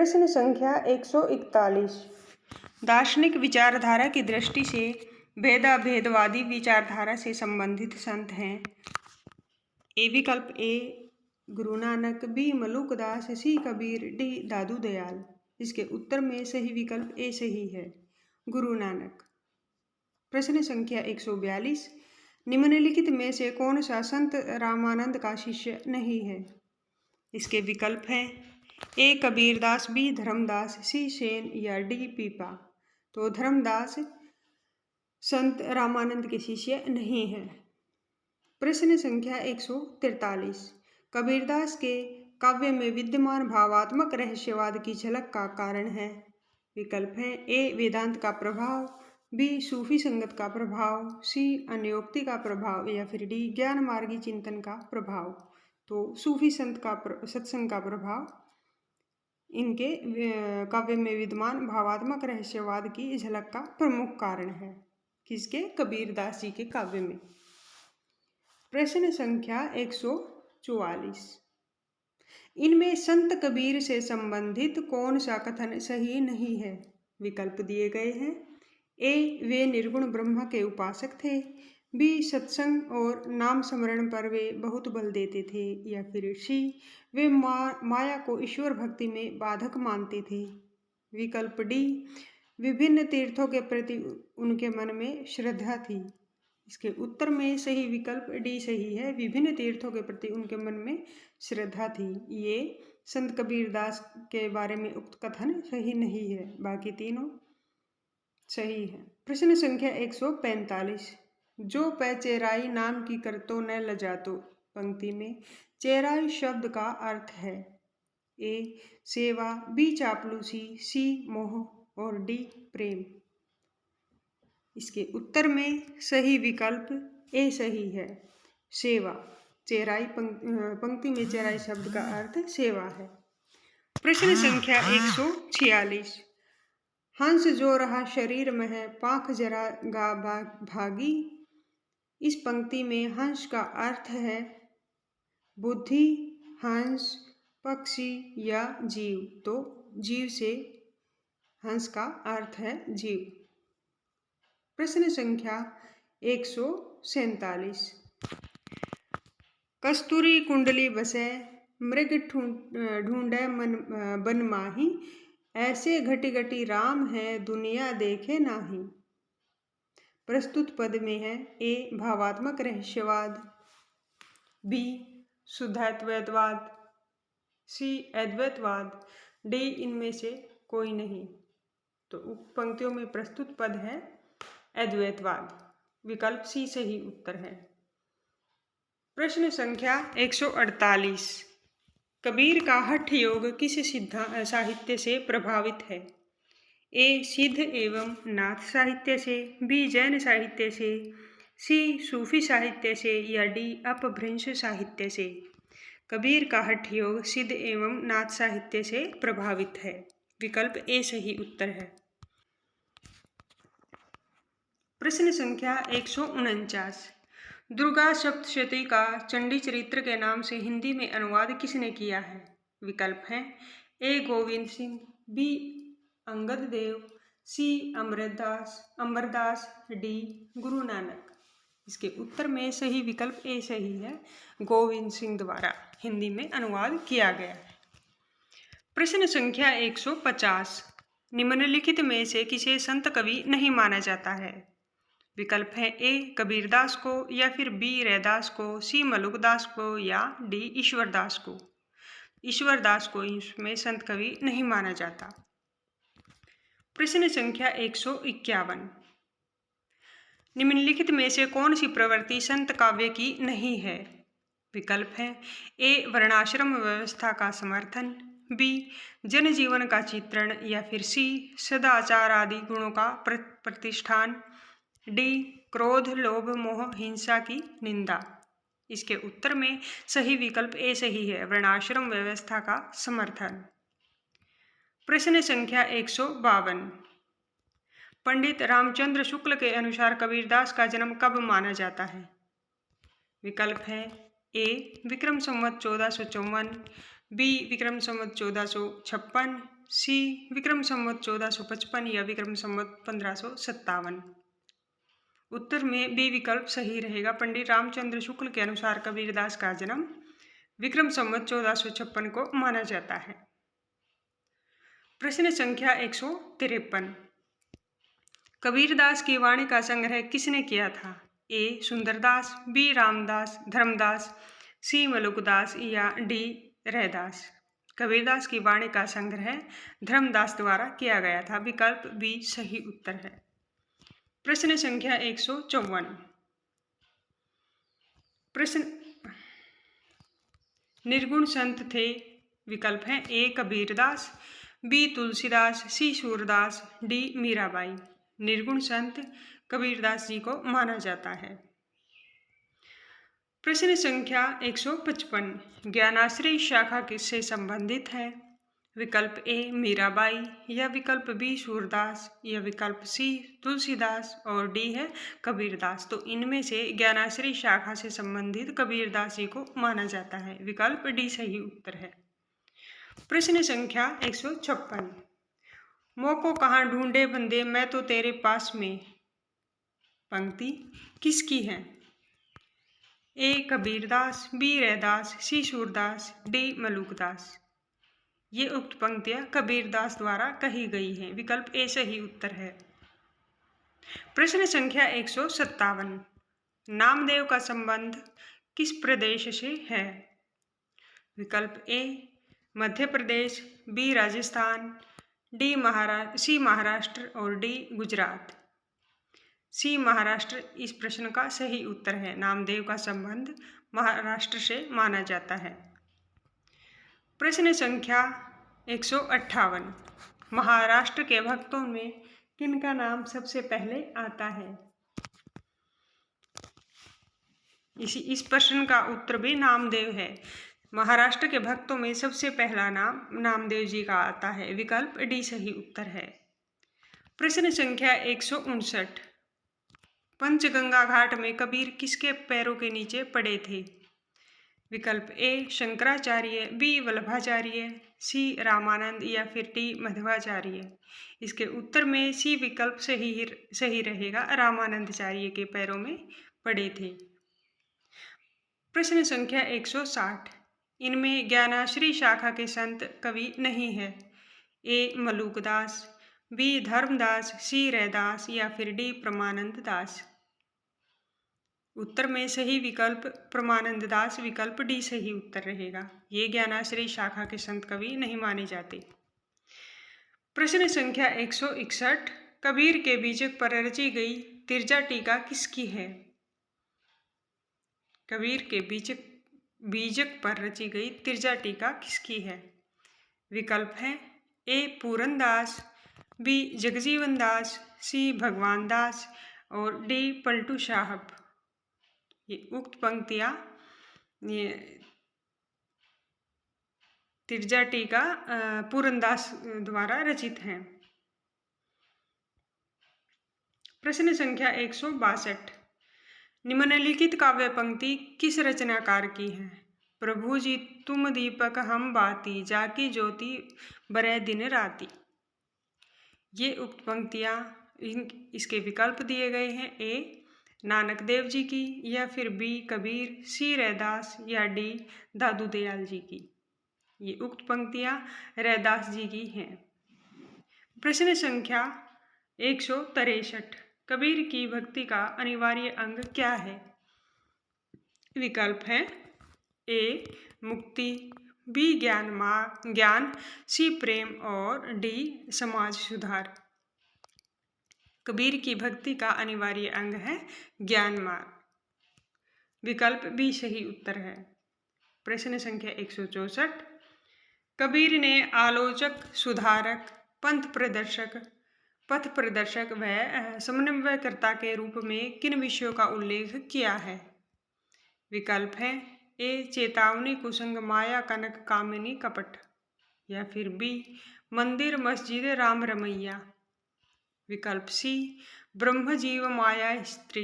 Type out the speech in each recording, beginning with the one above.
प्रश्न संख्या 141। दार्शनिक विचारधारा की दृष्टि से भेदाभेदवादी विचारधारा से संबंधित संत हैं। ए विकल्प ए गुरु नानक, बी मलुकदास, सी कबीर, डी दादू दयाल। इसके उत्तर में सही विकल्प ए सही है, गुरु नानक। प्रश्न संख्या 142। निम्नलिखित में से कौन सा संत रामानंद का शिष्य नहीं है? इसके विकल्प हैं ए कबीरदास, बी धर्मदास, सी सेन या डी पीपा। तो धर्मदास संत रामानंद के शिष्य नहीं है। प्रश्न संख्या 143। कबीरदास के काव्य में विद्यमान भावात्मक रहस्यवाद की झलक का कारण है। विकल्प हैं ए वेदांत का प्रभाव, बी सूफी संगत का प्रभाव, सी अन्योक्ति का प्रभाव या फिर डी ज्ञान मार्गी चिंतन का प्रभाव। तो सूफी संत का सत्संग का प्रभाव इनके काव्य में विद्यमान भावात्मक रहस्यवाद की झलक का प्रमुख कारण है। किसके? कबीरदास जी के काव्य में। प्रश्न संख्या 144। इनमें संत कबीर से संबंधित कौन सा कथन सही नहीं है? विकल्प दिए गए हैं ए वे निर्गुण ब्रह्म के उपासक थे, बी सत्संग और नाम स्मरण पर वे बहुत बल देते थे, या फिर सी वे माया को ईश्वर भक्ति में बाधक मानते थे। विकल्प डी विभिन्न तीर्थों के प्रति उनके मन में श्रद्धा थी। इसके उत्तर में सही विकल्प डी सही है, विभिन्न तीर्थों के प्रति उनके मन में श्रद्धा थी। ये संत कबीरदास के बारे में उक्त कथन सही नहीं है, बाकी तीनों सही है। प्रश्न संख्या 145। जो पै चेराई नाम की करतो न लजातो पंक्ति में चेराई शब्द का अर्थ है ए सेवा, बी चापलूसी, सी मोह और डी प्रेम। इसके उत्तर में सही विकल्प ए सही है, सेवा। चेराई पंक्ति में चेराई शब्द का अर्थ सेवा है। प्रश्न संख्या 146। हंस जो रहा शरीर में है, पाख जरा गा भागी। इस पंक्ति में हंस का अर्थ है बुद्धि, हंस, पक्षी या जीव। तो जीव से हंस का अर्थ है जीव। प्रश्न संख्या 147। कस्तूरी कुंडली बसे, मृग ढूंढे मन बन माही। ऐसे घटी घटी राम है, दुनिया देखे नाही। प्रस्तुत पद में है ए भावात्मक रहस्यवाद, बी शुद्धाद्वैतवाद, सी अद्वैतवाद, डी इनमें से कोई नहीं। तो उक्त पंक्तियों में प्रस्तुत पद है अद्वैतवाद। विकल्प सी सही उत्तर है। प्रश्न संख्या 148। कबीर का हठ योग किस साहित्य से प्रभावित है? ए सिद्ध एवं नाथ साहित्य से, बी जैन साहित्य से, सी सूफी साहित्य से या डी अपभ्रंश साहित्य से। कबीर का हठ योग सिद्ध एवं नाथ साहित्य से प्रभावित है। विकल्प ए सही उत्तर है। प्रश्न संख्या 149। दुर्गा सप्तशती का चंडी चरित्र के नाम से हिंदी में अनुवाद किसने किया है? विकल्प हैं ए गोविंद सिंह, बी अंगद देव, सी अमरदास, डी गुरु नानक। इसके उत्तर में सही विकल्प ए सही है, गोविंद सिंह द्वारा हिंदी में अनुवाद किया गया है। प्रश्न संख्या 150। निम्नलिखित में से किसे संत कवि नहीं माना जाता है? विकल्प है ए कबीरदास को, या फिर बी रैदास को, सी मलुकदास को या डी ईश्वरदास को। ईश्वरदास को इसमें संत कवि नहीं माना जाता। प्रश्न संख्या 151। निम्नलिखित में से कौन सी प्रवृत्ति संत काव्य की नहीं है? विकल्प है ए वर्णाश्रम व्यवस्था का समर्थन, बी जनजीवन का चित्रण या फिर सी सदाचार आदि गुणों का प्रतिष्ठान, डी क्रोध, लोभ, मोह, हिंसा की निंदा। इसके उत्तर में सही विकल्प ए सही है, वर्णाश्रम व्यवस्था का समर्थन। प्रश्न संख्या 152। पंडित रामचंद्र शुक्ल के अनुसार कबीरदास का जन्म कब माना जाता है? विकल्प है ए विक्रम संवत 1454, बी विक्रम संवत 1456, सी विक्रम संवत 1455 या विक्रम संवत 1557। उत्तर में बी विकल्प सही रहेगा। पंडित रामचंद्र शुक्ल के अनुसार कबीरदास का जन्म विक्रम संवत 1456 को माना जाता है। प्रश्न संख्या 153। कबीरदास की वाणी का संग्रह किसने किया था? ए सुंदरदास, बी रामदास, धर्मदास, सी मलुकदास या डी रैदास। कबीरदास की वाणी का संग्रह धर्मदास द्वारा किया गया था। विकल्प बी सही उत्तर है। प्रश्न संख्या 154। प्रश्न निर्गुण संत थे। विकल्प हैं ए कबीरदास, बी तुलसीदास, सी सूरदास, डी मीराबाई। निर्गुण संत कबीरदास जी को माना जाता है। प्रश्न संख्या 155। ज्ञानाश्रय शाखा किससे संबंधित है? विकल्प ए मीराबाई या विकल्प बी सूरदास या विकल्प सी तुलसीदास और डी है कबीरदास। तो इनमें से ज्ञानाश्रय शाखा से संबंधित कबीरदास जी को माना जाता है। विकल्प डी सही उत्तर है। प्रश्न संख्या 156। मोको कहाँ ढूंढे बंदे मैं तो तेरे पास में पंक्ति किसकी है? ए कबीरदास, बी रैदास, सी सूरदास, डी मलुकदास। ये उक्त पंक्तियां कबीरदास द्वारा कही गई हैं। विकल्प ए सही उत्तर है। प्रश्न संख्या 157। नामदेव का संबंध किस प्रदेश से है? विकल्प ए मध्य प्रदेश, बी राजस्थान, सी महाराष्ट्र और डी गुजरात। सी महाराष्ट्र इस प्रश्न का सही उत्तर है। नामदेव का संबंध महाराष्ट्र से माना जाता है। प्रश्न संख्या 158। महाराष्ट्र के भक्तों में किनका नाम सबसे पहले आता है? इस प्रश्न का उत्तर भी नामदेव है। महाराष्ट्र के भक्तों में सबसे पहला नाम नामदेव जी का आता है। विकल्प डी सही उत्तर है। प्रश्न संख्या 159। पंचगंगा घाट में कबीर किसके पैरों के नीचे पड़े थे? विकल्प ए शंकराचार्य, बी वल्लभाचार्य, सी रामानंद या फिर डी मध्वाचार्य। इसके उत्तर में सी विकल्प सही रहेगा। रामानंदाचार्य के पैरों में पड़े थे। प्रश्न संख्या 160। इनमें ज्ञानाश्रय शाखा के संत कवि नहीं है। ए मलुकदास, बी धर्मदास, सी रैदास या फिर डी परमानंद दास। उत्तर में सही विकल्प परमानंद दास, विकल्प डी सही उत्तर रहेगा। ये ज्ञानाश्रय शाखा के संत कवि नहीं माने जाते। प्रश्न संख्या 161। कबीर के बीजक पर रची गई तिरजा टीका किसकी है? कबीर के बीजक पर रची गई तिरजा टीका किसकी है? विकल्प है ए पूरनदास, बी जगजीवन दास, सी भगवान दास और डी पलटू साहब। ये उक्त पंक्तियां तिरजा टीका पूरनदास द्वारा रचित हैं। प्रश्न संख्या 162। निम्नलिखित काव्य पंक्ति किस रचनाकार की है? प्रभु जी तुम दीपक हम बाती, जाकी ज्योति बरै दिन राती। ये उक्त पंक्तियां इसके विकल्प दिए गए हैं। ए नानक देव जी की या फिर बी कबीर, सी रैदास या डी दादू दयाल जी की। ये उक्त पंक्तियां रैदास जी की हैं। प्रश्न संख्या 163। कबीर की भक्ति का अनिवार्य अंग क्या है? विकल्प हैं ए मुक्ति, बी ज्ञान, सी प्रेम और डी समाज सुधार। कबीर की भक्ति का अनिवार्य अंग है ज्ञान मार्ग। विकल्प बी सही उत्तर है। प्रश्न संख्या 164। कबीर ने आलोचक, सुधारक, पथ प्रदर्शक व समन्वयकर्ता के रूप में किन विषयों का उल्लेख किया है? विकल्प है ए चेतावनी, कुसंग, माया, कनक, कामिनी, कपट या फिर बी मंदिर, मस्जिद, राम रमैया। विकल्प सी ब्रह्म जीव माया स्त्री,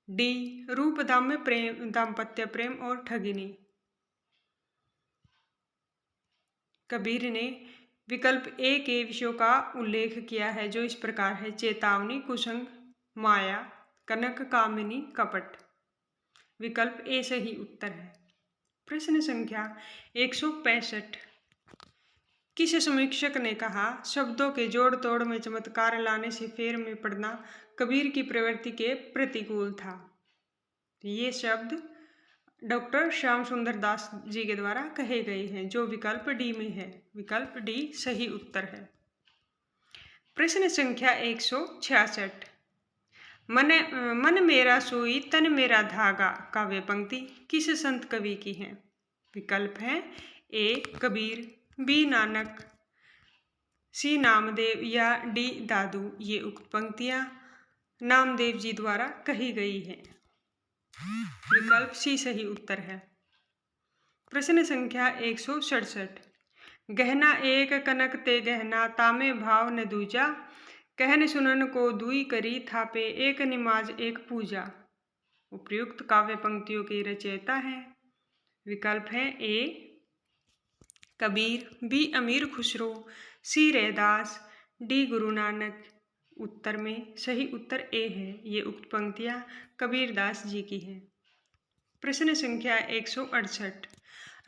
डी रूप दाम्पत्य प्रेम और ठगिनी। कबीर ने विकल्प ए के विषयों का उल्लेख किया है जो इस प्रकार है: चेतावनी, कुसंग, माया, कनक, कामिनी, कपट। विकल्प ए सही उत्तर है। प्रश्न संख्या 165। किस समीक्षक ने कहा, शब्दों के जोड़ तोड़ में चमत्कार लाने से फेर में पड़ना कबीर की प्रवृत्ति के प्रतिकूल था? ये शब्द डॉक्टर श्याम सुंदर दास जी के द्वारा कहे गए हैं, जो विकल्प डी में है। विकल्प डी सही उत्तर है। प्रश्न संख्या 166। मन मेरा सुई तन मेरा धागा काव्य पंक्ति किस संत कवि की है? विकल्प है: ए कबीर, बी नानक, सी नामदेव या डी दादू। ये उक्त पंक्तियां नामदेव जी द्वारा कही गई हैं। विकल्प सी सही उत्तर है। प्रश्न संख्या 167। गहना एक कनक ते गहना तामे भाव न दूजा, कहन सुनन को दुई करी थापे एक निमाज एक पूजा। उपर्युक्त काव्य पंक्तियों के रचयिता हैं। विकल्प है: ए कबीर, बी अमीर खुसरो, सी रैदास, डी गुरु नानक। उत्तर में सही उत्तर ए है। ये उक्त पंक्तियां कबीरदास जी की हैं। प्रश्न संख्या 168।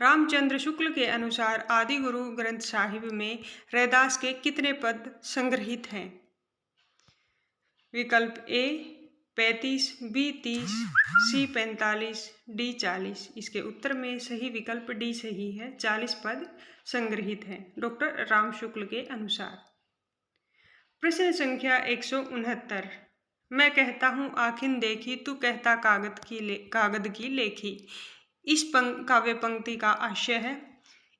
रामचंद्र शुक्ल के अनुसार आदि गुरु ग्रंथ साहिब में रैदास के कितने पद संग्रहित हैं? विकल्प ए 35, बी 30, सी 45, डी 40। इसके उत्तर में सही विकल्प डी सही है। 40 पद संग्रहित हैं डॉक्टर राम शुक्ल के अनुसार। प्रश्न संख्या 169। मैं कहता हूँ आखिन देखी, तू कहता कागद की लेखी। इस काव्य पंक्ति का आशय है: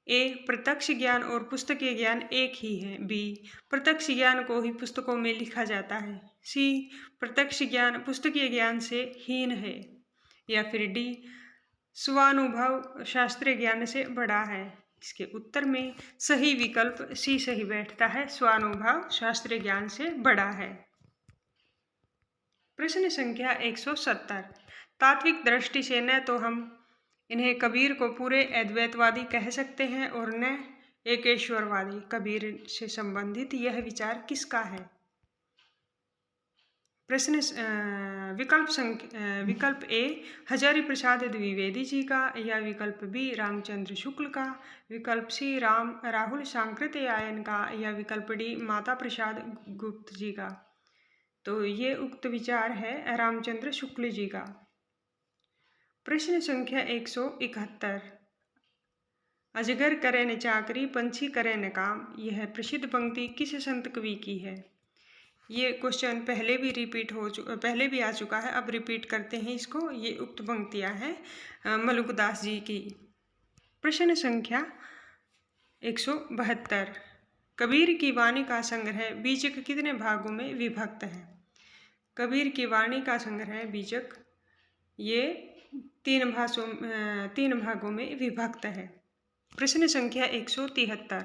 ए प्रत्यक्ष ज्ञान और पुस्तकीय ज्ञान एक ही है, बी प्रत्यक्ष ज्ञान को ही पुस्तकों में लिखा जाता है, सी प्रत्यक्ष ज्ञान पुस्तकीय ज्ञान से हीन है, या फिर डी स्वानुभव शास्त्रीय ज्ञान से बड़ा है। इसके उत्तर में सही विकल्प सी सही बैठता है, स्वानुभव शास्त्रीय ज्ञान से बड़ा है। प्रश्न संख्या 170। तात्विक दृष्टि से न तो हम इन्हें कबीर को पूरे अद्वैतवादी कह सकते हैं और न एकेश्वरवादी। कबीर से संबंधित यह विचार किसका है? प्रश्न विकल्प ए हजारी प्रसाद द्विवेदी जी का, या विकल्प बी रामचंद्र शुक्ल का, विकल्प सी राहुल सांकृत्यायन का, या विकल्प डी माता प्रसाद गुप्त जी का। तो ये उक्त विचार है रामचंद्र शुक्ल जी का। प्रश्न संख्या 171। अजगर करे न चाकरी, पंछी करे न काम। यह प्रसिद्ध पंक्ति किस संत कवि की है? ये क्वेश्चन पहले भी आ चुका है, अब रिपीट करते हैं इसको। ये उक्त पंक्तियां हैं मलुकदास जी की। प्रश्न संख्या 172। कबीर की वाणी का संग्रह बीजक कितने भागों में विभक्त है? कबीर की वाणी का संग्रह बीजक ये तीन भागों में विभक्त है। प्रश्न संख्या 173।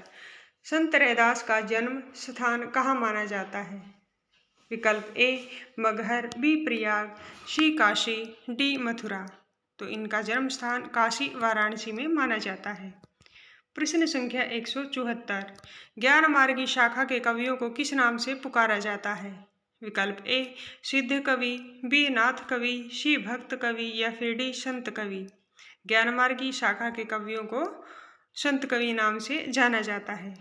संत रैदास का जन्म स्थान कहाँ माना जाता है? विकल्प ए मगहर, बी प्रयाग, सी काशी, डी मथुरा। तो इनका जन्म स्थान काशी वाराणसी में माना जाता है। प्रश्न संख्या 174। ज्ञान मार्गी शाखा के कवियों को किस नाम से पुकारा जाता है? विकल्प ए सिद्ध कवि, बी नाथ कवि, सी भक्त कवि, या फिर डी संत कवि। ज्ञानमार्गी शाखा के कवियों को संत कवि नाम से जाना जाता है।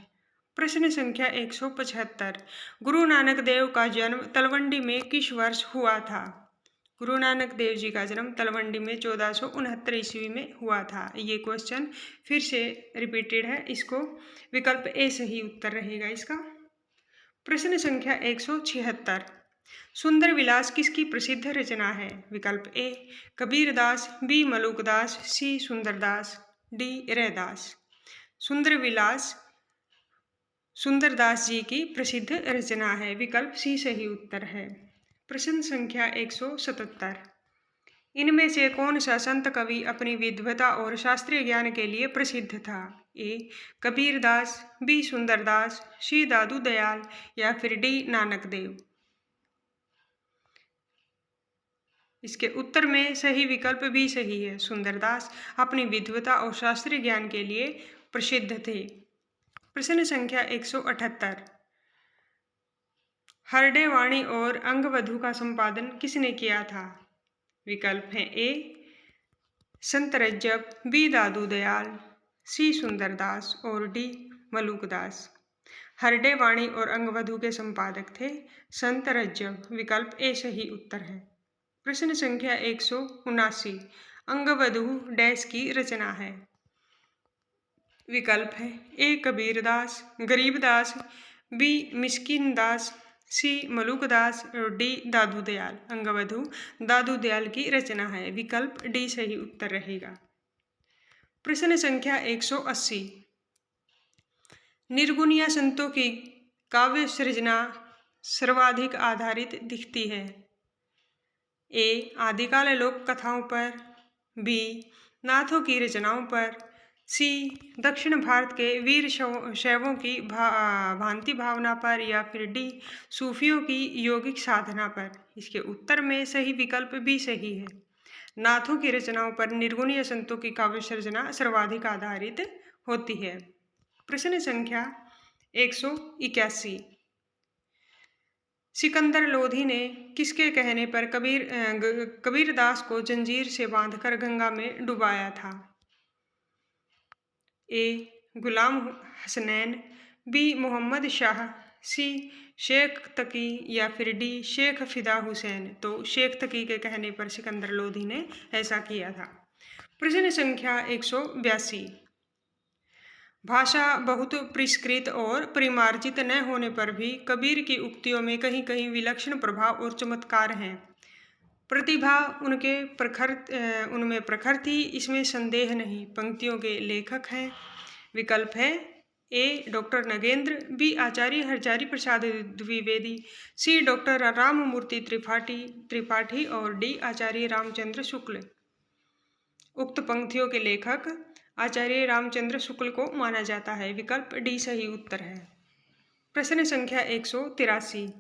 प्रश्न संख्या 175। गुरु नानक देव का जन्म तलवंडी में किस वर्ष हुआ था? गुरु नानक देव जी का जन्म तलवंडी में 1469 ईस्वी में हुआ था। ये क्वेश्चन फिर से रिपीटेड है, इसको विकल्प ए सही उत्तर रहेगा इसका। प्रश्न संख्या 176। सुंदर विलास किसकी प्रसिद्ध रचना है? विकल्प ए कबीरदास, बी मलुकदास, सी सुंदरदास, डी रैदास। सुंदर विलास सुंदरदास जी की प्रसिद्ध रचना है। विकल्प सी सही उत्तर है। प्रश्न संख्या 177। इनमें से कौन सा संत कवि अपनी विद्वता और शास्त्रीय ज्ञान के लिए प्रसिद्ध था? ए कबीरदास, बी सुंदरदास, सी दादू दयाल, या फिर डी नानक देव। इसके उत्तर में सही विकल्प भी सही है। सुंदरदास अपनी विद्वता और शास्त्रीय ज्ञान के लिए प्रसिद्ध थे। प्रश्न संख्या 178। हरडे वाणी और अंगवधु का संपादन किसने किया था? विकल्प हैं ए संत रज्जब, बी दादू दयाल, सी सुंदरदास और डी मलुकदास। हरडे वाणी और अंगवधु के संपादक थे संत रज्जब। विकल्प ए सही उत्तर है। प्रश्न संख्या 179। अंगवधु डैश की रचना है? विकल्प है ए कबीरदास, गरीबदास, बी मिस्किन दास, सी मलुकदास और डी दादू दयाल। अंगवधु दादू दयाल की रचना है। विकल्प डी सही उत्तर रहेगा। प्रश्न संख्या 180। निर्गुणिया संतों की काव्य सृजना सर्वाधिक आधारित दिखती है? ए आदिकाल लोक कथाओं पर, बी नाथों की रचनाओं पर, सी दक्षिण भारत के वीर शैवों की भांति भावना पर, या फिर डी सूफियों की योगिक साधना पर। इसके उत्तर में सही विकल्प भी सही है। नाथों की रचनाओं पर निर्गुणीय संतों की काव्य सृजना सर्वाधिक आधारित होती है। प्रश्न संख्या 181। सिकंदर लोधी ने किसके कहने पर कबीरदास को जंजीर से बांधकर गंगा में डुबाया था? ए गुलाम हसनैन, बी मोहम्मद शाह, सी शेख तकी या फिर डी शेख फिदा हुसैन। तो शेख तकी के कहने पर सिकंदर लोधी ने ऐसा किया था। प्रश्न संख्या 182। भाषा बहुत परिष्कृत और परिमार्जित न होने पर भी कबीर की उक्तियों में कहीं कहीं विलक्षण प्रभाव और चमत्कार हैं। प्रतिभा उनमें प्रखर थी, इसमें संदेह नहीं। पंक्तियों के लेखक हैं। विकल्प है ए डॉक्टर नगेंद्र, बी आचार्य हरचारी प्रसाद द्विवेदी, सी डॉक्टर राममूर्ति त्रिपाठी और डी आचार्य रामचंद्र शुक्ल। उक्त पंक्तियों के लेखक आचार्य रामचंद्र शुक्ल को माना जाता है। विकल्प डी सही उत्तर है। प्रश्न संख्या 183।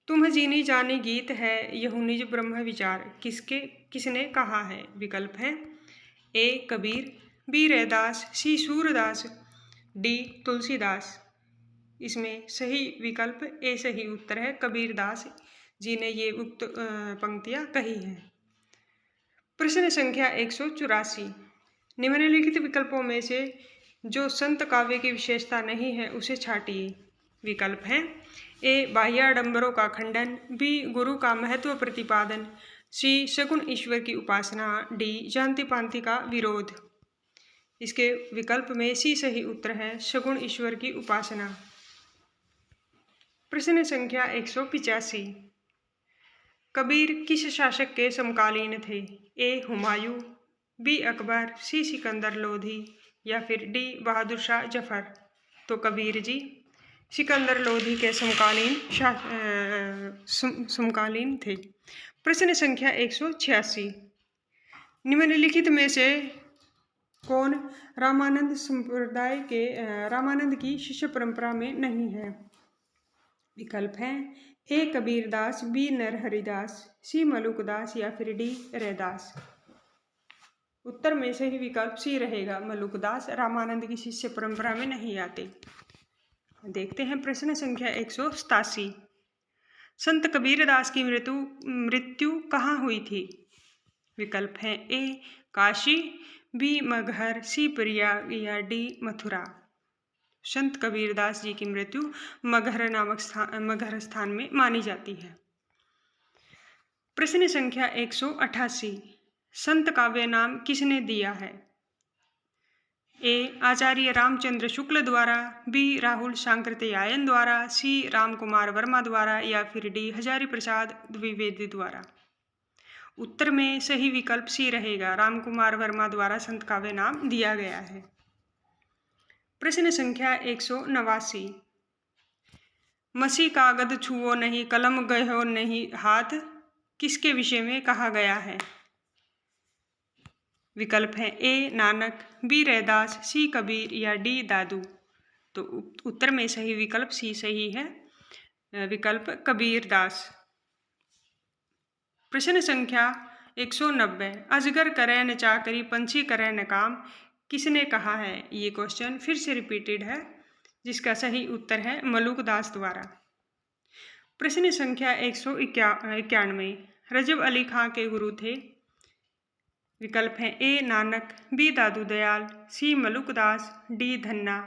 तुम जीनी जानी गीत है यहु निज ब्रह्म विचार किसने कहा है? विकल्प है ए कबीर, बी रैदास, सी सूरदास, डी तुलसीदास। इसमें सही विकल्प ए सही उत्तर है। कबीरदास जी ने ये उक्त पंक्तियां कही हैं। प्रश्न संख्या 184। निम्नलिखित विकल्पों में से जो संत काव्य की विशेषता नहीं है उसे छाटिए। विकल्प हैं ए बाह्याडंबरों का खंडन, बी गुरु का महत्व प्रतिपादन, सी सगुण ईश्वर की उपासना, डी जांति पांति का विरोध। इसके विकल्प में सी सही उत्तर है, सगुण ईश्वर की उपासना। प्रश्न संख्या 185। कबीर किस शासक के समकालीन थे? ए हुमायूं, बी अकबर, सी सिकंदर लोधी या फिर डी बहादुर शाह जफर। तो कबीर जी सिकंदर लोधी के समकालीन थे। प्रश्न संख्या 186। निम्नलिखित में से कौन रामानंद संप्रदाय के रामानंद की शिष्य परंपरा में नहीं है? विकल्प हैं ए कबीरदास, बी नरहरिदास, सी मलुकदास या फिर डी रैदास। उत्तर में सही विकल्प सी रहेगा, मलुकदास रामानंद की शिष्य परंपरा में नहीं आते। देखते हैं प्रश्न संख्या 187। संत कबीरदास की मृत्यु कहाँ हुई थी? विकल्प हैं ए काशी, बी मगहर, सी प्रयाग या डी मथुरा। संत कबीरदास जी की मृत्यु मगहर स्थान में मानी जाती है। प्रश्न संख्या 188। संत काव्य नाम किसने दिया है? ए आचार्य रामचंद्र शुक्ल द्वारा, बी राहुल सांकृत्यायन द्वारा, सी राम कुमार वर्मा द्वारा या फिर डी हजारी प्रसाद द्विवेदी द्वारा। उत्तर में सही विकल्प सी रहेगा, राम कुमार वर्मा द्वारा संत काव्य नाम दिया गया है। प्रश्न संख्या 189। मसी कागद छुओ नहीं, कलम गयो नहीं हाथ किसके विषय में कहा गया है? विकल्प है ए नानक, बी रैदास, सी कबीर या डी दादू। तो उत्तर में सही विकल्प सी सही है, विकल्प कबीरदास। प्रश्न संख्या 190। अजगर करे न चाकरी, पंछी करे न काम किसने कहा है? ये क्वेश्चन फिर से रिपीटेड है, जिसका सही उत्तर है मलुकदास द्वारा। प्रश्न संख्या 191। रजब अली खां के गुरु थे? विकल्प हैं ए नानक, बी दादू दयाल, सी मलुकदास, डी धन्ना।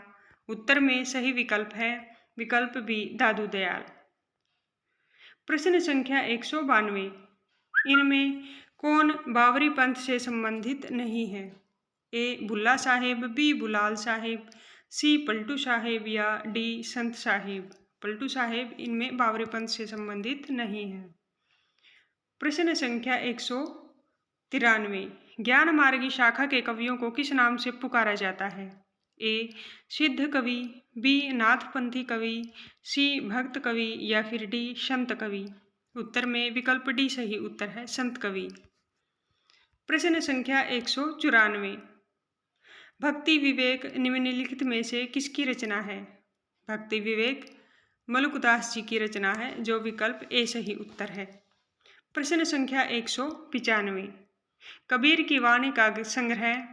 उत्तर में सही विकल्प है विकल्प बी दादू दयाल। प्रश्न संख्या 192। इनमें कौन बाबरी पंथ से संबंधित नहीं है? ए बुल्ला साहेब, बी बुलाल साहेब, सी पलटू साहेब या डी संत साहिब। पलटू साहेब इनमें बाबरी पंथ से संबंधित नहीं है। प्रश्न संख्या 193। ज्ञान मार्गी शाखा के कवियों को किस नाम से पुकारा जाता है? ए सिद्ध कवि, बी नाथपंथी कवि, सी भक्त कवि या फिर डी संत कवि। उत्तर में विकल्प डी सही उत्तर है, संत कवि। प्रश्न संख्या 194। भक्ति विवेक निम्नलिखित में से किसकी रचना है? भक्ति विवेक मलुकदास जी की रचना है, जो विकल्प ए सही उत्तर है। प्रश्न संख्या 195। कबीर की वाणी का संग्रह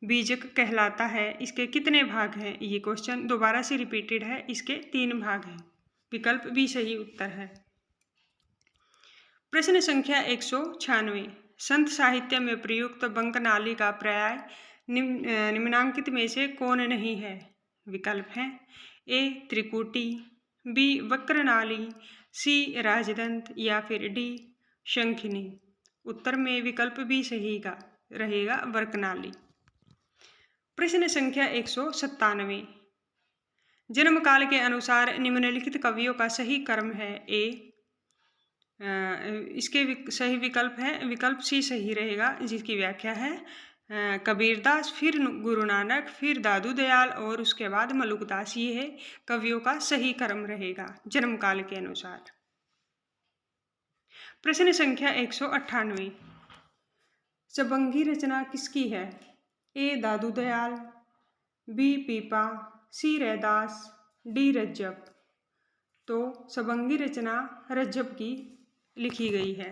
बीजक कहलाता है, इसके कितने भाग हैं? ये क्वेश्चन दोबारा से रिपीटेड है, इसके 3 भाग हैं। विकल्प बी सही उत्तर है। प्रश्न संख्या 196। संत साहित्य में प्रयुक्त बंकनाली का पर्याय निम्नांकित में से कौन नहीं है? विकल्प हैं ए त्रिकुटी, बी वक्रनाली, सी राजदंत या फिर डी शंखिनी। उत्तर में विकल्प बी सही का रहेगा, वक्रनाली। प्रश्न संख्या 197। जन्म काल के अनुसार निम्नलिखित कवियों का सही क्रम है? ए इसके सही विकल्प है विकल्प सी सही रहेगा, जिसकी व्याख्या है कबीरदास, फिर गुरु नानक, फिर दादू दयाल और उसके बाद मलुकदास। ये है कवियों का सही क्रम रहेगा जन्म काल के अनुसार। प्रश्न संख्या 198। चबंगी रचना किसकी है? ए दादू दयाल, बी पीपा, सी रैदास, डी रज्जब। तो चबंगी रचना रज्जब की लिखी गई है,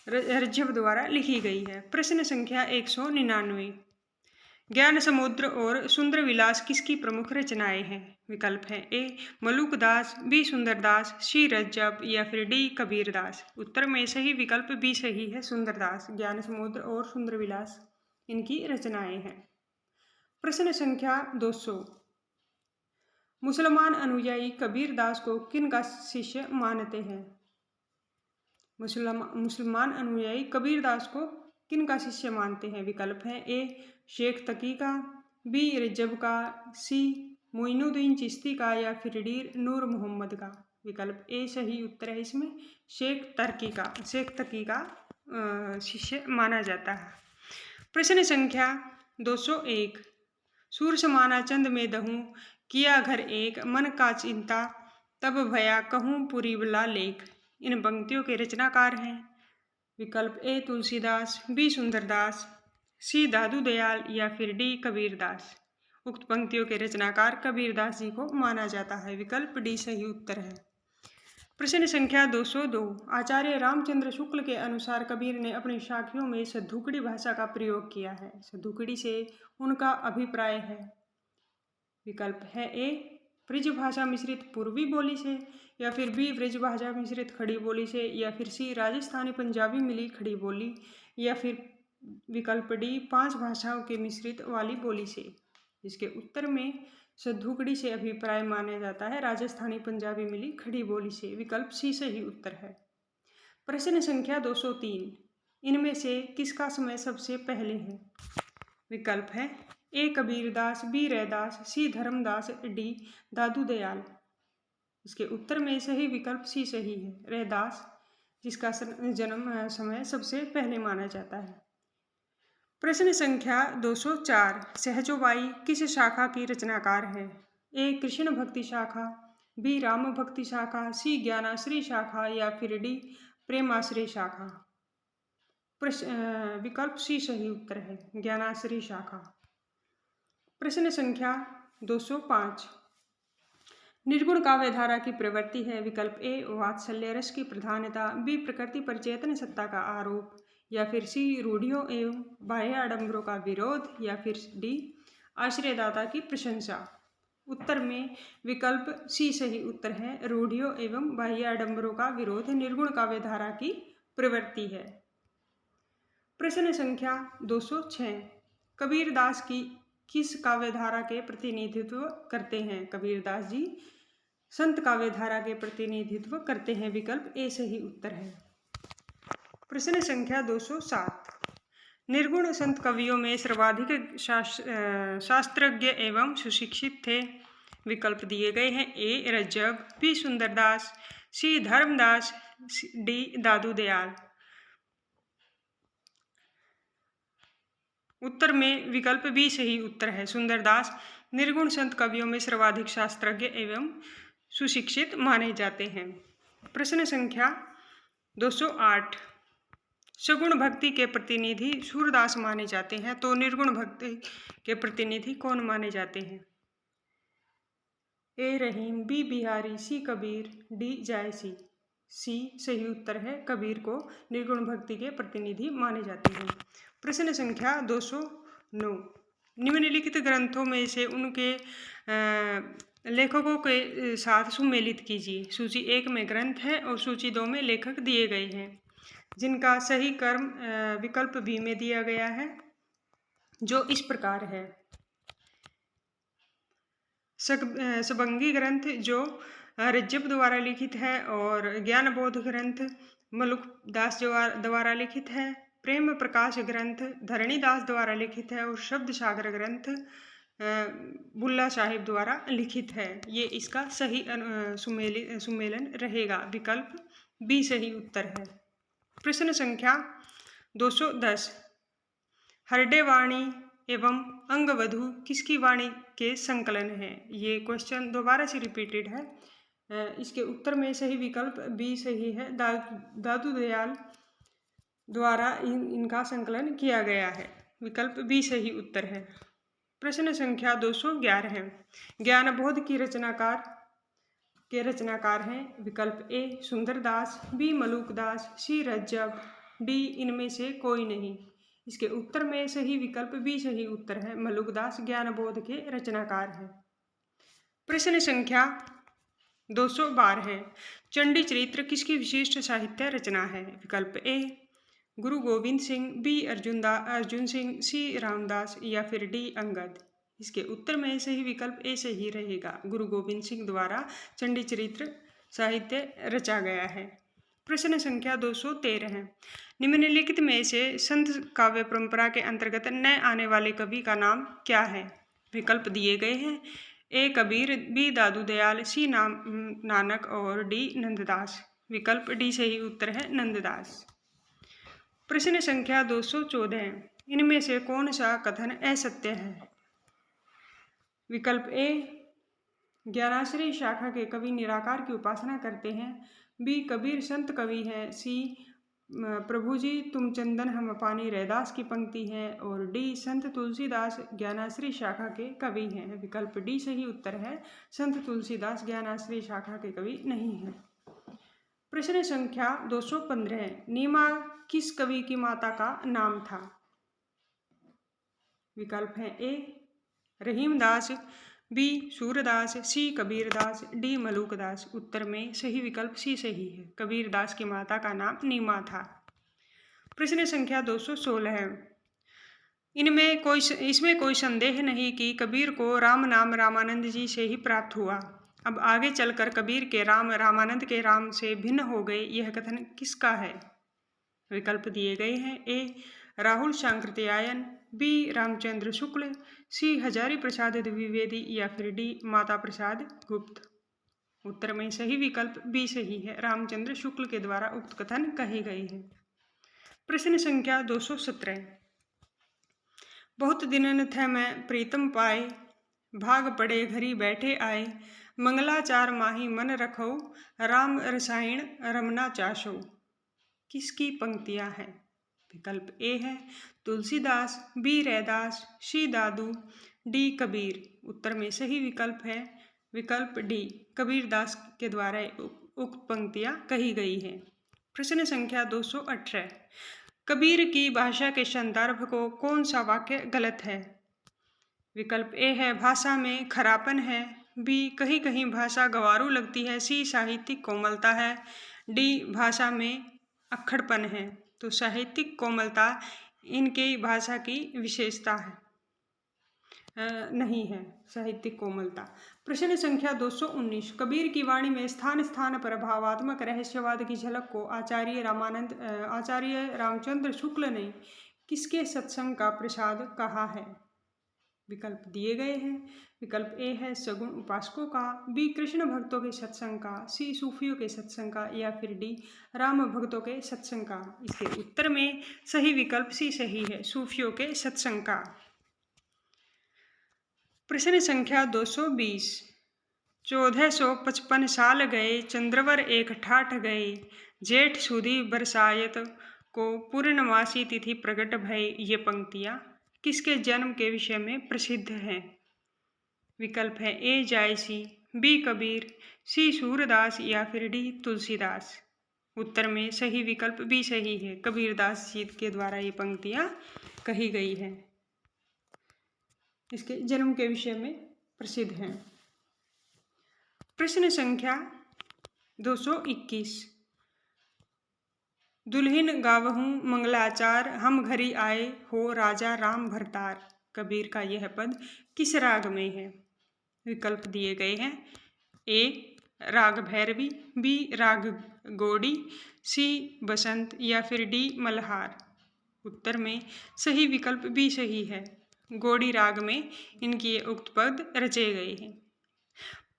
रज्जब द्वारा लिखी गई है। प्रश्न संख्या 199। ज्ञान समुद्र और सुंदर विलास किसकी प्रमुख रचनाएं हैं? विकल्प है ए मलुकदास, बी सुंदरदास, सी रज्जब या फिर डी कबीरदास। उत्तर में सही विकल्प बी सही है, सुंदरदास। ज्ञान समुद्र और सुंदर विलास इनकी रचनाएं हैं। प्रश्न संख्या 200। मुसलमान अनुयायी कबीरदास को किन का शिष्य मानते हैं? मुसलमान अनुयायी कबीरदास को किन का शिष्य मानते हैं? विकल्प है ए शेख तकी का, बी रज्जब का, सी मोइनुद्दीन चिश्ती का या फिर डी नूर मोहम्मद का। विकल्प ए सही उत्तर है, इसमें शेख तकी का शिष्य माना जाता है। प्रश्न संख्या 201। सूर समाना चंद में दहूँ, किया घर एक, मन का चिंता तब भया कहूँ पुरी बला लेख। इन पंक्तियों के रचनाकार हैं? विकल्प ए तुलसीदास, बी सुंदरदास, सी दादू दयाल या फिर डी कबीरदास। उक्त पंक्तियों के रचनाकार कबीरदास जी को माना जाता है। विकल्प डी सही उत्तर है। प्रश्न संख्या 202। आचार्य रामचंद्र शुक्ल के अनुसार कबीर ने अपनी शाखियों में सद्धुकड़ी भाषा का प्रयोग किया है। सद्धुकड़ी से उनका अभिप्राय है? विकल्प है ए ब्रज भाषा मिश्रित पूर्वी बोली से, या फिर बी ब्रज भाषा मिश्रित खड़ी बोली से, या फिर सी राजस्थानी पंजाबी मिली खड़ी बोली, या फिर विकल्प डी 5 भाषाओं के मिश्रित वाली बोली से। इसके उत्तर में सद्धुकड़ी से अभिप्राय माना जाता है राजस्थानी पंजाबी मिली खड़ी बोली से। विकल्प सी सही उत्तर है। प्रश्न संख्या 203। इनमें से किसका समय सबसे पहले है? विकल्प है ए कबीरदास, बी रैदास, सी धर्मदास, डी दादू दयाल। इसके उत्तर में सही विकल्प सी सही है, रैदास, जिसका जन्म समय सबसे पहले माना जाता है। प्रश्न संख्या 204। सहजोबाई किस शाखा की रचनाकार है? ए कृष्ण भक्ति शाखा, बी राम भक्ति शाखा, सी ज्ञानाश्रय शाखा या फिर डी प्रेमाश्रय शाखा। विकल्प सी सही उत्तर है, ज्ञानाश्रय शाखा। प्रश्न संख्या 205। निर्गुण काव्य धारा की प्रवृत्ति है? विकल्प ए वात्सल्य रस की प्रधानता, बी प्रकृति पर चेतन सत्ता का आरोप, या फिर सी रूढ़ियों एवं बाह्य आडंबरों का विरोध, या फिर डी आश्रयदाता की प्रशंसा। उत्तर में विकल्प सी सही उत्तर है। रूढ़ियों एवं बाह्य आडंबरों का विरोध निर्गुण काव्यधारा की प्रवृत्ति है। प्रश्न संख्या 206, कबीरदास की किस काव्यधारा के प्रतिनिधित्व करते हैं? कबीरदास जी संत काव्यधारा के प्रतिनिधित्व करते हैं। विकल्प ए सही उत्तर है। प्रश्न संख्या 207, निर्गुण संत कवियों में सर्वाधिक शास्त्रज्ञ एवं सुशिक्षित थे। विकल्प दिए गए हैं। ए रज्जब, बी सुंदरदास, सी धर्मदास, डी दादू दयाल। उत्तर में विकल्प बी सही उत्तर है। सुंदरदास निर्गुण संत कवियों में सर्वाधिक शास्त्रज्ञ एवं सुशिक्षित माने जाते हैं। प्रश्न संख्या 208, सगुण भक्ति के प्रतिनिधि सूरदास माने जाते हैं, तो निर्गुण भक्ति के प्रतिनिधि कौन माने जाते हैं? ए रहीम, बी बिहारी, सी कबीर, डी जायसी। सी सही उत्तर है। कबीर को निर्गुण भक्ति के प्रतिनिधि माने जाते हैं। प्रश्न संख्या 209, निम्नलिखित ग्रंथों में से उनके लेखकों के साथ सुमेलित कीजिए। सूची 1 में ग्रंथ है और सूची 2 में लेखक दिए गए हैं, जिनका सही क्रम विकल्प बी में दिया गया है, जो इस प्रकार है। सबंगी ग्रंथ जो रज्जब द्वारा लिखित है, और ज्ञानबोध ग्रंथ मलुकदास द्वारा लिखित है। प्रेम प्रकाश ग्रंथ धरणीदास द्वारा लिखित है, और शब्द सागर ग्रंथ बुल्ला साहिब द्वारा लिखित है। ये इसका सही सुमेलन रहेगा। विकल्प बी सही उत्तर है। प्रश्न संख्या 210, हरडे वाणी एवं अंगवधु किसकी वाणी के संकलन है? ये क्वेश्चन दोबारा से रिपीटेड है। इसके उत्तर में सही विकल्प बी सही है। दादू दयाल द्वारा इनका संकलन किया गया है। विकल्प बी सही उत्तर है। प्रश्न संख्या 211 है, ज्ञानबोध की रचनाकार हैं। विकल्प ए सुंदरदास, बी मलुकदास, सी रज्जब, डी इनमें से कोई नहीं। इसके उत्तर में सही विकल्प बी सही उत्तर है। मलुकदास ज्ञानबोध के रचनाकार हैं। प्रश्न संख्या 212 है, चंडी चरित्र किसकी विशिष्ट साहित्य रचना है? विकल्प ए गुरु गोविंद सिंह, बी अर्जुन सिंह, सी रामदास, या फिर डी अंगद। इसके उत्तर में सही विकल्प ए सही रहेगा। गुरु गोविंद सिंह द्वारा चंडी चरित्र साहित्य रचा गया है। प्रश्न संख्या 213 है, निम्नलिखित में से संत काव्य परंपरा के अंतर्गत न आने वाले कवि का नाम क्या है? विकल्प दिए गए हैं। ए कबीर, बी दादू दयाल, सी नानक, और डी नंददास। विकल्प डी सही उत्तर है, नंददास। प्रश्न संख्या 214, इनमें से कौन सा कथन असत्य है? विकल्प ए ज्ञानाश्रय शाखा के कवि निराकार की उपासना करते हैं, बी कबीर संत कवि है, सी प्रभु जी तुम चंदन हम पानी रैदास की पंक्ति है, और डी संत तुलसीदास ज्ञानाश्रय शाखा के कवि हैं। विकल्प डी सही उत्तर है। संत तुलसीदास ज्ञानाश्रय शाखा के कवि नहीं है। प्रश्न संख्या 215, नीमा किस कवि की माता का नाम था? विकल्प है ए रहीमदास, बी सूरदास, सी कबीरदास, डी मलुकदास। उत्तर में सही विकल्प सी सही है। कबीरदास की माता का नाम नीमा था। प्रश्न संख्या 216 है, इसमें कोई संदेह नहीं कि कबीर को राम नाम रामानंद जी से ही प्राप्त हुआ। अब आगे चलकर कबीर के राम रामानंद के राम से भिन्न हो गए, यह कथन किसका है? विकल्प दिए गए हैं। ए राहुल सांकृत्यायन, बी रामचंद्र शुक्ल, सी हजारी प्रसाद द्विवेदी, या फिर डी माता प्रसाद गुप्त। उत्तर में सही विकल्प बी सही है। रामचंद्र शुक्ल के द्वारा उक्त कथन कहे गए हैं। प्रश्न संख्या 217, बहुत दिनन थे मैं प्रीतम पाए, भाग पड़े घरी बैठे आए, मंगलाचार माही मन रखो, राम रसायन रमना चाशो। किसकी पंक्तियां हैं? विकल्प ए है तुलसीदास, बी रैदास, सी दादू, डी कबीर। उत्तर में सही विकल्प है विकल्प डी, कबीरदास के द्वारा उक्त पंक्तियां कही गई हैं। प्रश्न संख्या 218, कबीर की भाषा के संदर्भ को कौन सा वाक्य गलत है? विकल्प ए है भाषा में खरापन है, बी कहीं कहीं भाषा गंवारू लगती है, सी साहित्यिक कोमलता है, डी भाषा में अक्खड़पन है। तो साहित्यिक कोमलता इनकी भाषा की विशेषता है, नहीं है साहित्यिक कोमलता। प्रश्न संख्या 219, कबीर की वाणी में स्थान स्थान पर भावात्मक रहस्यवाद की झलक को आचार्य रामचंद्र शुक्ल ने किसके सत्संग का प्रसाद कहा है? विकल्प दिए गए हैं। विकल्प ए है सगुण उपासकों का, बी कृष्ण भक्तों के सत्संग का, सी सूफियों के सत्संग का, या फिर डी राम भक्तों के सत्संग का। इसके उत्तर में सही विकल्प सी सही है, सूफियों के सत्संग का। प्रश्न संख्या 220, 1455 साल गए चंद्रवर एक ठाठ गए, जेठ सुदी बरसायत को पूर्णमासी तिथि प्रकट भय। ये पंक्तियां किसके जन्म के विषय में प्रसिद्ध हैं? विकल्प है ए जायसी, बी कबीर, सी सूरदास, या फिर डी तुलसीदास। उत्तर में सही विकल्प बी सही है, कबीरदास जी के द्वारा ये पंक्तियां कही गई हैं, इसके जन्म के विषय में प्रसिद्ध हैं। प्रश्न संख्या 221, दुल्हिन गावहूँ मंगलाचार, हम घरी आए हो राजा राम भरतार। कबीर का यह पद किस राग में है? विकल्प दिए गए हैं। ए राग भैरवी, बी राग गौड़ी, सी बसंत, या फिर डी मल्हार। उत्तर में सही विकल्प बी सही है, गौड़ी राग में इनकी उक्त पद रचे गए हैं।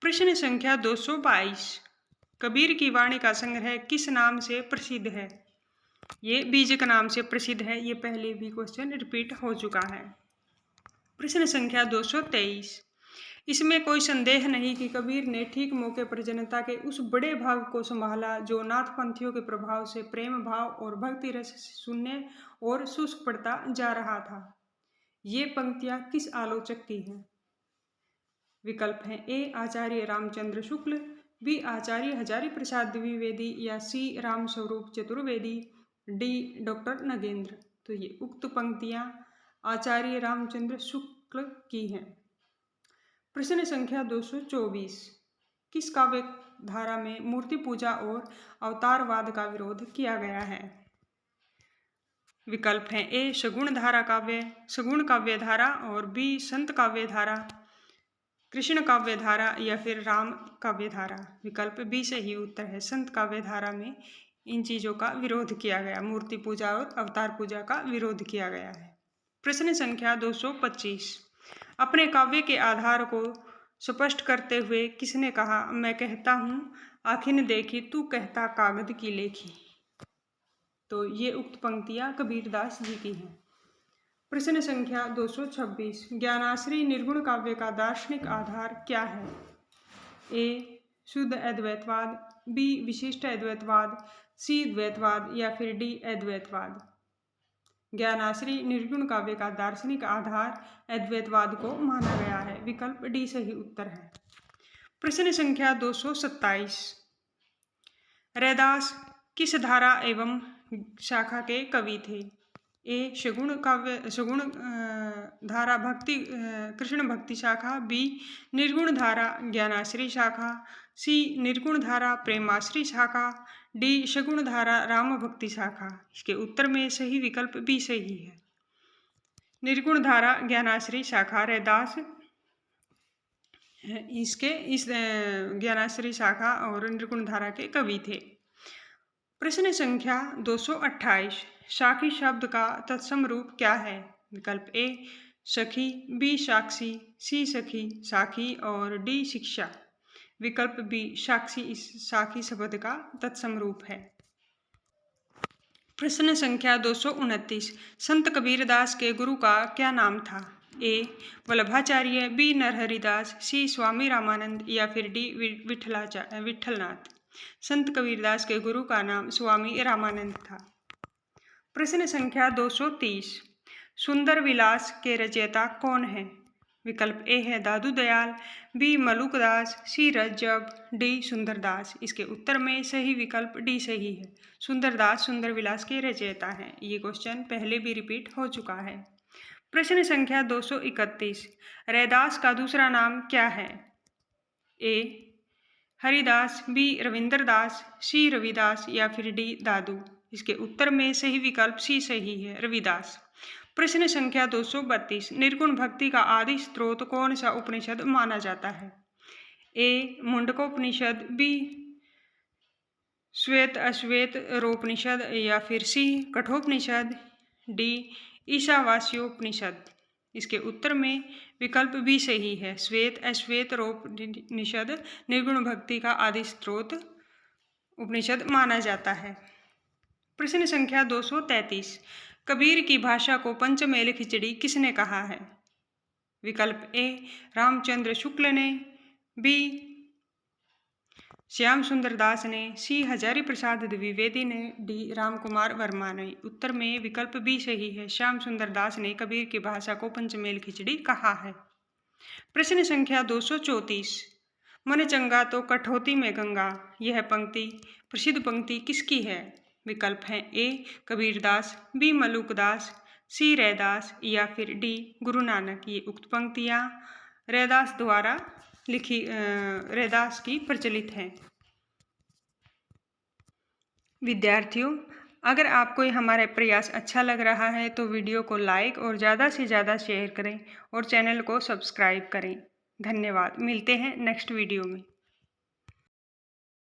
प्रश्न संख्या 222, कबीर की वाणी का संग्रह किस नाम से प्रसिद्ध है? ये बीजक नाम से प्रसिद्ध है, ये पहले भी क्वेश्चन रिपीट हो चुका है। प्रश्न संख्या 223, इसमें कोई संदेह नहीं कि कबीर ने ठीक मौके पर जनता के उस बड़े भाग को संभाला जो नाथपंथियों के प्रभाव से प्रेम भाव और भक्ति रस शून्य और शुष्क पड़ता जा रहा था। ये पंक्तियां किस आलोचक की हैं? विकल्प हैं ए आचार्य रामचंद्र शुक्ल, बी आचार्य हजारी प्रसाद द्विवेदी, या सी राम स्वरूप चतुर्वेदी, डी डॉक्टर नगेंद्र। तो ये उक्त पंक्तियां आचार्य रामचंद्र शुक्ल की हैं। प्रश्न संख्या 224, किस काव्य धारा में मूर्ति पूजा और अवतारवाद का विरोध किया गया है? विकल्प हैं ए सगुण धारा काव्य, सगुण काव्य धारा, और बी संत काव्य धारा, कृष्ण काव्य धारा, या फिर राम काव्य धारा। विकल्प बी सही उत्तर है, संत काव्य धारा में इन चीजों का विरोध किया गया, मूर्ति पूजा और अवतार पूजा का विरोध किया गया है। प्रश्न संख्या 225, अपने काव्य के आधार को स्पष्ट करते हुए किसने कहा, मैं कहता हूँ आखिन देखी तू कहता कागद की लेखी। तो ये उक्त पंक्तियां कबीरदास जी की हैं। प्रश्न संख्या 226, ज्ञानाश्री निर्गुण काव्य का दार्शनिक आधार क्या है? ए शुद्ध अद्वैतवाद, बी विशिष्ट अद्वैतवाद, सी द्वैतवाद, या फिर डी अद्वैतवाद। ज्ञानाश्री निर्गुण काव्य का दार्शनिक आधार अद्वैतवाद को माना गया है, विकल्प डी सही उत्तर है। प्रश्न संख्या 227, रैदास किस धारा एवं शाखा के कवि थे? ए सगुण धारा भक्ति कृष्ण भक्ति शाखा, बी निर्गुण धारा ज्ञानाश्री शाखा, सी निर्गुण धारा प्रेमाश्री शाखा, डी सगुण धारा राम भक्ति शाखा। इसके उत्तर में सही विकल्प बी सही है, निर्गुण धारा ज्ञानाश्री शाखा। रैदास इस ज्ञानाश्री शाखा और निर्गुण धारा के कवि थे। प्रश्न संख्या 228, साखी शब्द का तत्सम रूप क्या है? विकल्प ए सखी, बी साक्षी, सी सखी साखी, और डी शिक्षा। विकल्प बी साक्षी इस साखी शब्द का तत्सम रूप है। प्रश्न संख्या 229, संत कबीरदास के गुरु का क्या नाम था? ए वल्लभाचार्य, बी नरहरिदास, सी स्वामी रामानंद, या फिर डी विठलनाथ। संत कबीरदास के गुरु का नाम स्वामी रामानंद था। प्रश्न संख्या 230, सुंदर विलास के रचयिता कौन है? विकल्प ए है दादू दयाल, बी मलुकदास, सी रज्जब, डी सुंदरदास। इसके उत्तर में सही विकल्प डी सही है। सुंदरदास सुंदर विलास के रचयिता हैं। ये क्वेश्चन पहले भी रिपीट हो चुका है। प्रश्न संख्या 231, रैदास का दूसरा नाम क्या है? ए हरिदास, बी रविंद्रदास, सी रविदास या फिर डी दादू। इसके उत्तर में सही विकल्प सी सही है, रविदास। प्रश्न संख्या 232, निर्गुण भक्ति का आदि स्रोत कौन सा उपनिषद माना जाता है? ए मुंडकोपनिषद, बी श्वेत अश्वेत रोपनिषद या फिर सी कठोपनिषद, डी ईशावास्योपनिषद। इसके उत्तर में विकल्प बी सही है, श्वेत अश्वेत रोपनिषद निर्गुण भक्ति का आदि स्रोत उपनिषद माना जाता है। प्रश्न संख्या 233, कबीर की भाषा को पंचमेल खिचड़ी किसने कहा है? विकल्प ए रामचंद्र शुक्ल ने, बी श्याम सुंदर दास ने, सी हजारी प्रसाद द्विवेदी ने, डी रामकुमार वर्मा ने। उत्तर में विकल्प बी सही है, श्याम सुंदर दास ने कबीर की भाषा को पंचमेल खिचड़ी कहा है। प्रश्न संख्या 234, मन चंगा तो कठौती में गंगा, यह पंक्ति प्रसिद्ध पंक्ति किसकी है? विकल्प हैं ए कबीरदास, बी मलुकदास, सी रैदास या फिर डी गुरु नानक। ये उक्त पंक्तियाँ रैदास द्वारा लिखी रैदास की प्रचलित हैं। विद्यार्थियों, अगर आपको ये हमारा प्रयास अच्छा लग रहा है तो वीडियो को लाइक और ज़्यादा से ज़्यादा शेयर करें और चैनल को सब्सक्राइब करें। धन्यवाद। मिलते हैं नेक्स्ट वीडियो में।